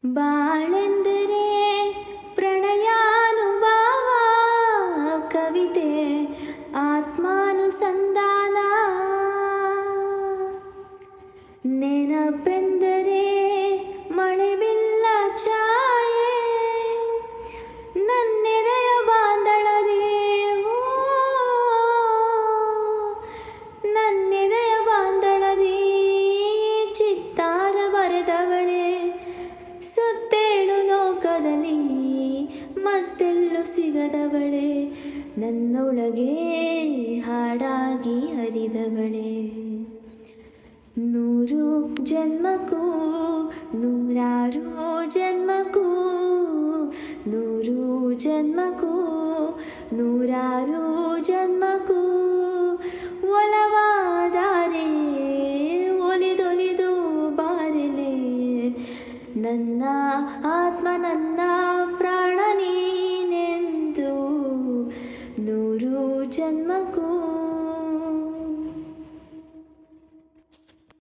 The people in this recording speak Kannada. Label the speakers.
Speaker 1: ಬಾಳೆಂದರೆ ಪ್ರಣಯಾನುಭವ, ಕವಿತೆ ಆತ್ಮಾನುಸಂಧಾನ. ನೆನಪೆಂದರೆ ಮಳೆಬಿಲ್ಲ ಛಾಯೆ, ನನ್ನೆದೆಯ ಬಾಂಧಳದೆ, ನನ್ನೆದೆಯ ಬಾಂಧಳದೆ ಚಿತ್ತಾರ ಬರೆದವಳೆ. ಸುತ್ತೇಳು ಲೋಕದಲ್ಲಿ ಮತ್ತೆಲ್ಲೂ ಸಿಗದವಳೆ, ನನ್ನೊಳಗೆ ಹಾಡಾಗಿ ಹರಿದವಳೆ. 100 ಜನ್ಮಕ್ಕೂ 100 ಜನ್ಮಕ್ಕೂ 100 ಜನ್ಮಕ್ಕೂ 100 ಜನ್ಮಕ್ಕೂ ಒಲವಾದರೆ ಒಲಿದೊಲಿದು ಬಾರಲೆ. ನನ್ನ ಆತ್ಮ ನನ್ನ ಪ್ರಾಣ ನೀನೆಂದು 100 ಜನ್ಮ